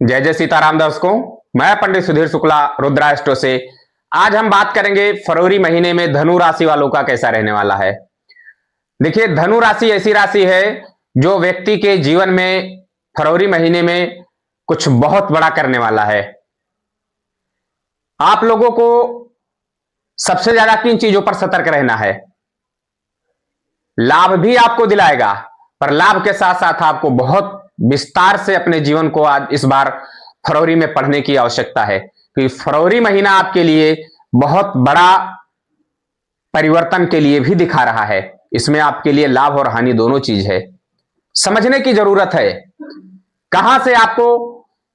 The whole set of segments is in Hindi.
जय जय सीताराम दर्शकों, मैं पंडित सुधीर शुक्ला रुद्रा एस्ट्रो से। आज हम बात करेंगे फरवरी महीने में धनु राशि वालों का कैसा रहने वाला है। देखिए, धनु राशि ऐसी राशि है जो व्यक्ति के जीवन में फरवरी महीने में कुछ बहुत बड़ा करने वाला है। आप लोगों को सबसे ज्यादा किन चीजों पर सतर्क रहना है। लाभ भी आपको दिलाएगा, पर लाभ के साथ साथ आपको बहुत विस्तार से अपने जीवन को आज इस बार फरवरी में पढ़ने की आवश्यकता है, क्योंकि फरवरी महीना आपके लिए बहुत बड़ा परिवर्तन के लिए भी दिखा रहा है। इसमें आपके लिए लाभ और हानि दोनों चीज है। समझने की जरूरत है कहां से आपको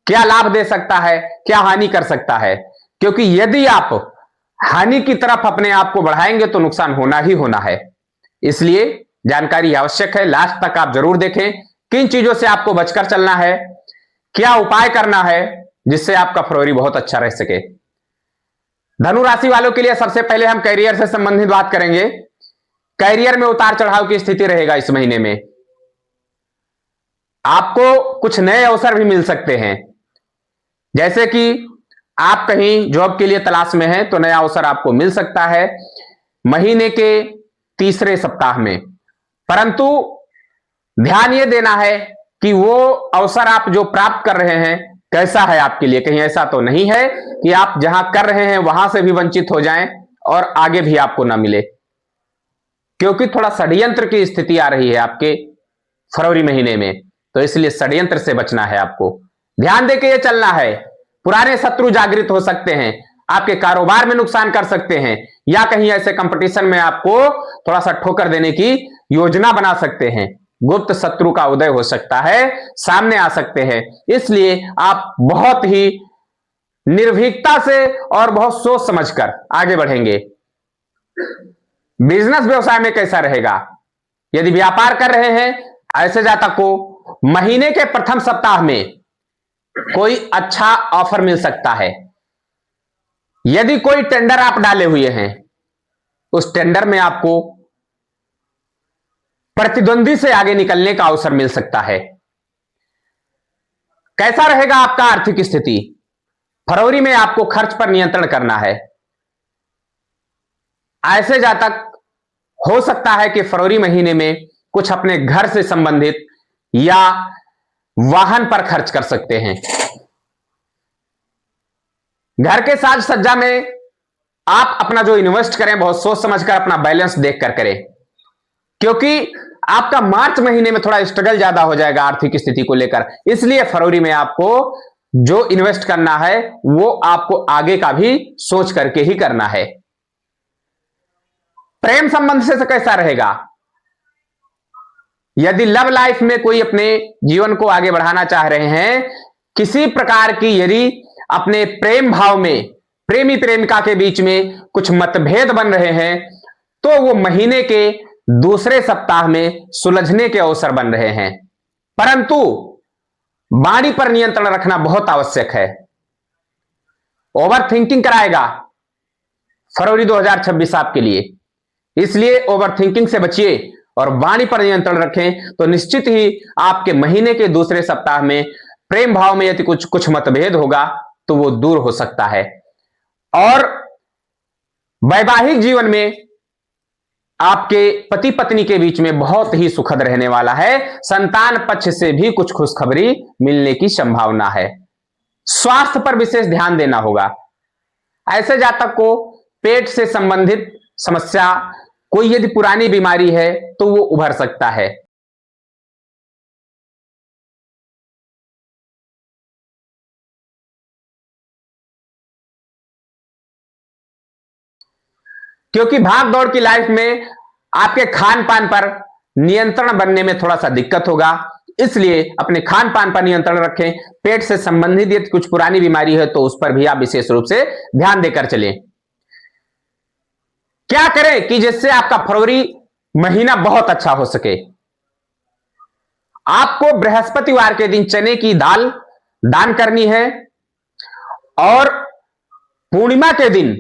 क्या लाभ दे सकता है, क्या हानि कर सकता है, क्योंकि यदि आप हानि की तरफ अपने आप को बढ़ाएंगे तो नुकसान होना ही होना है। इसलिए जानकारी आवश्यक है, लास्ट तक आप जरूर देखें किन चीजों से आपको बचकर चलना है, क्या उपाय करना है जिससे आपका फरवरी बहुत अच्छा रह सके। धनु राशि वालों के लिए सबसे पहले हम कैरियर से संबंधित बात करेंगे। कैरियर में उतार चढ़ाव की स्थिति रहेगा इस महीने में। आपको कुछ नए अवसर भी मिल सकते हैं, जैसे कि आप कहीं जॉब के लिए तलाश में हैं तो नया अवसर आपको मिल सकता है महीने के तीसरे सप्ताह में। परंतु ध्यान यह देना है कि वो अवसर आप जो प्राप्त कर रहे हैं कैसा है आपके लिए। कहीं ऐसा तो नहीं है कि आप जहां कर रहे हैं वहां से भी वंचित हो जाएं और आगे भी आपको ना मिले, क्योंकि थोड़ा षड्यंत्र की स्थिति आ रही है आपके फरवरी महीने में। तो इसलिए षड्यंत्र से बचना है, आपको ध्यान देकर यह चलना है। पुराने शत्रु जागृत हो सकते हैं, आपके कारोबार में नुकसान कर सकते हैं, या कहीं ऐसे कंपटीशन में आपको थोड़ा सा ठोकर देने की योजना बना सकते हैं। गुप्त शत्रु का उदय हो सकता है, सामने आ सकते हैं। इसलिए आप बहुत ही निर्भीकता से और बहुत सोच समझकर आगे बढ़ेंगे। बिजनेस व्यवसाय में कैसा रहेगा। यदि व्यापार कर रहे हैं, ऐसे जातक को महीने के प्रथम सप्ताह में कोई अच्छा ऑफर मिल सकता है। यदि कोई टेंडर आप डाले हुए हैं, उस टेंडर में आपको प्रतिद्वंदी से आगे निकलने का अवसर मिल सकता है। कैसा रहेगा आपका आर्थिक स्थिति। फरवरी में आपको खर्च पर नियंत्रण करना है। ऐसे जातक हो सकता है कि फरवरी महीने में कुछ अपने घर से संबंधित या वाहन पर खर्च कर सकते हैं। घर के साज सज्जा में आप अपना जो इन्वेस्ट करें बहुत सोच समझकर अपना बैलेंस देखकर करें, क्योंकि आपका मार्च महीने में थोड़ा स्ट्रगल ज्यादा हो जाएगा आर्थिक स्थिति को लेकर। इसलिए फरवरी में आपको जो इन्वेस्ट करना है वो आपको आगे का भी सोच करके ही करना है। प्रेम संबंध से कैसा रहेगा। यदि लव लाइफ में कोई अपने जीवन को आगे बढ़ाना चाह रहे हैं, किसी प्रकार की यदि अपने प्रेम भाव में प्रेमी प्रेमिका के बीच में कुछ मतभेद बन रहे हैं, तो वो महीने के दूसरे सप्ताह में सुलझने के अवसर बन रहे हैं। परंतु वाणी पर नियंत्रण रखना बहुत आवश्यक है। ओवर थिंकिंग कराएगा फरवरी 2026 आपके लिए, इसलिए ओवर थिंकिंग से बचिए और वाणी पर नियंत्रण रखें, तो निश्चित ही आपके महीने के दूसरे सप्ताह में प्रेम भाव में यदि कुछ मतभेद होगा तो वो दूर हो सकता है। और वैवाहिक जीवन में आपके पति पत्नी के बीच में बहुत ही सुखद रहने वाला है। संतान पक्ष से भी कुछ खुशखबरी मिलने की संभावना है। स्वास्थ्य पर विशेष ध्यान देना होगा। ऐसे जातक को पेट से संबंधित समस्या, कोई यदि पुरानी बीमारी है तो वो उभर सकता है। क्योंकि भाग दौड़ की लाइफ में आपके खान पान पर नियंत्रण बनने में थोड़ा सा दिक्कत होगा, इसलिए अपने खान पान पर नियंत्रण रखें। पेट से संबंधित यदि कुछ पुरानी बीमारी है तो उस पर भी आप विशेष रूप से ध्यान देकर चलें। क्या करें कि जिससे आपका फरवरी महीना बहुत अच्छा हो सके। आपको बृहस्पतिवार के दिन चने की दाल दान करनी है, और पूर्णिमा के दिन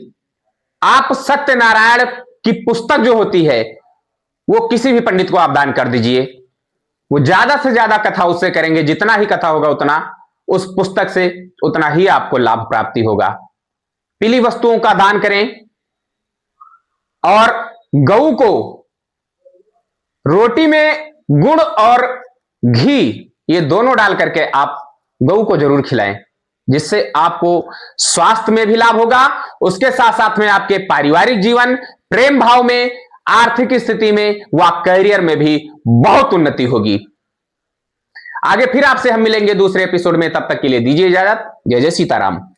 आप सत्यनारायण की पुस्तक जो होती है वो किसी भी पंडित को आप दान कर दीजिए। वो ज्यादा से ज्यादा कथा उससे करेंगे, जितना ही कथा होगा उतना उस पुस्तक से उतना ही आपको लाभ प्राप्ति होगा। पीली वस्तुओं का दान करें और गऊ को रोटी में गुड़ और घी ये दोनों डाल करके आप गऊ को जरूर खिलाएं, जिससे आपको स्वास्थ्य में भी लाभ होगा, उसके साथ साथ में आपके पारिवारिक जीवन, प्रेम भाव में, आर्थिक स्थिति में व करियर में भी बहुत उन्नति होगी। आगे फिर आपसे हम मिलेंगे दूसरे एपिसोड में, तब तक के लिए दीजिए इजाजत। जय जय सीताराम।